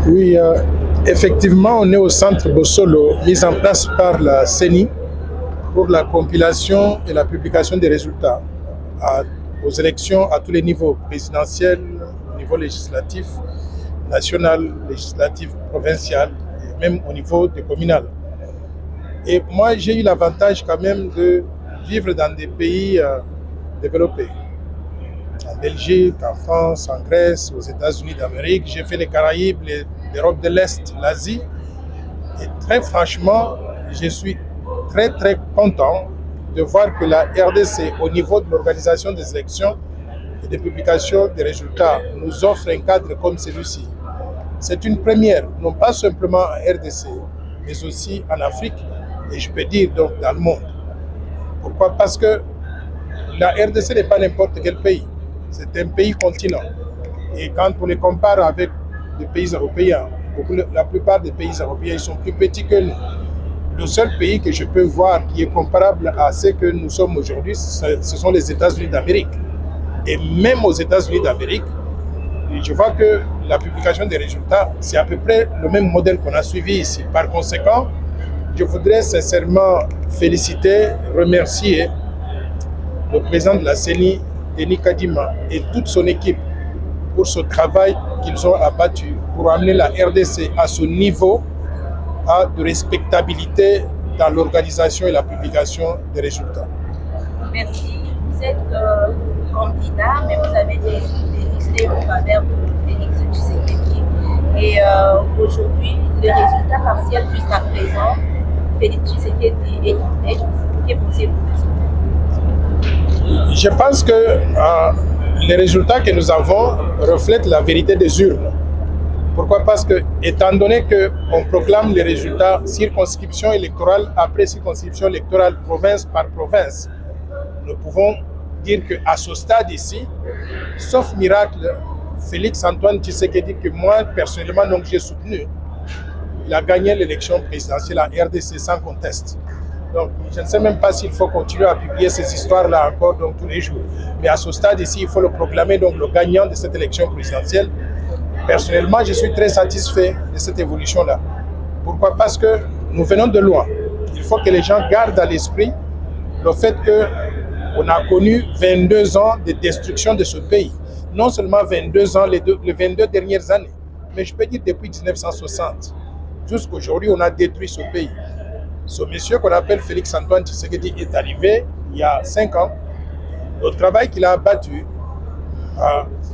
Oui, effectivement, on est au centre Bossolo, mis en place par la CENI pour la compilation et la publication des résultats aux élections à tous les niveaux, présidentiels, au niveau législatif, national, législatif, provincial et même au niveau des communal. Et moi, j'ai eu l'avantage quand même de vivre dans des pays développés. En Belgique, en France, en Grèce, aux États-Unis d'Amérique. J'ai fait les Caraïbes, l'Europe de l'Est, l'Asie. Et très franchement, je suis très content de voir que la RDC, au niveau de l'organisation des élections et des publications des résultats, nous offre un cadre comme celui-ci. C'est une première, non pas simplement en RDC, mais aussi en Afrique, et je peux dire donc dans le monde. Pourquoi? Parce que la RDC n'est pas n'importe quel pays. C'est un pays continent. Et quand on les compare avec les pays européens, la plupart des pays européens sont plus petits que nous. Le seul pays que je peux voir qui est comparable à ce que nous sommes aujourd'hui, ce sont les États-Unis d'Amérique. Et même aux États-Unis d'Amérique, je vois que la publication des résultats, c'est à peu près le même modèle qu'on a suivi ici. Par conséquent, je voudrais sincèrement féliciter, remercier le président de la CENI, Denis Kadima, et toute son équipe pour ce travail qu'ils ont abattu pour amener la RDC à ce niveau de respectabilité dans l'organisation et la publication des résultats. Merci. Vous êtes candidat, mais vous avez désisté en faveur de Félix Tshisekedi. Et aujourd'hui, les résultats partiels jusqu'à présent, Félix Tshisekedi est en tête. Que pensez-vous de ça? Je pense que les résultats que nous avons reflètent la vérité des urnes. Pourquoi? Parce que, étant donné qu'on proclame les résultats circonscription électorale après circonscription électorale, province par province, nous pouvons dire qu'à ce stade ici, sauf miracle, Félix Antoine Tshisekedi, que moi personnellement donc j'ai soutenu, il a gagné l'élection présidentielle en RDC sans conteste. Donc, je ne sais même pas s'il faut continuer à publier ces histoires-là encore donc, tous les jours. Mais à ce stade ici, il faut le proclamer donc, le gagnant de cette élection présidentielle. Personnellement, je suis très satisfait de cette évolution-là. Pourquoi? Parce que nous venons de loin. Il faut que les gens gardent à l'esprit le fait qu'on a connu 22 ans de destruction de ce pays. Non seulement 22 ans, les 22 dernières années, mais je peux dire depuis 1960. Jusqu'à aujourd'hui, on a détruit ce pays. Ce monsieur qu'on appelle Félix Antoine Tshisekedi est arrivé il y a 5 ans. Le travail qu'il a abattu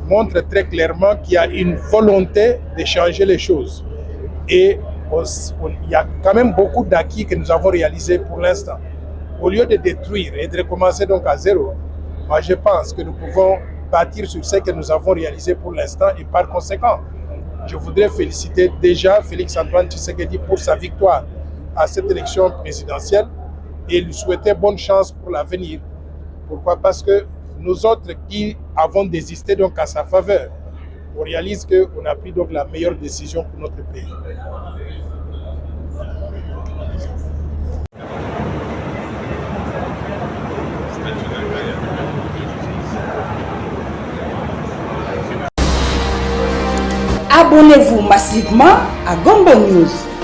montre très clairement qu'il y a une volonté de changer les choses. Et il y a quand même beaucoup d'acquis que nous avons réalisés pour l'instant. Au lieu de détruire et de recommencer donc à zéro, moi je pense que nous pouvons bâtir sur ce que nous avons réalisé pour l'instant et par conséquent, je voudrais féliciter déjà Félix Antoine Tshisekedi pour sa victoire à cette élection présidentielle et lui souhaiter bonne chance pour l'avenir. Pourquoi? Parce que nous autres qui avons désisté donc à sa faveur, on réalise qu'on a pris donc la meilleure décision pour notre pays. Abonnez-vous massivement à Gombo News.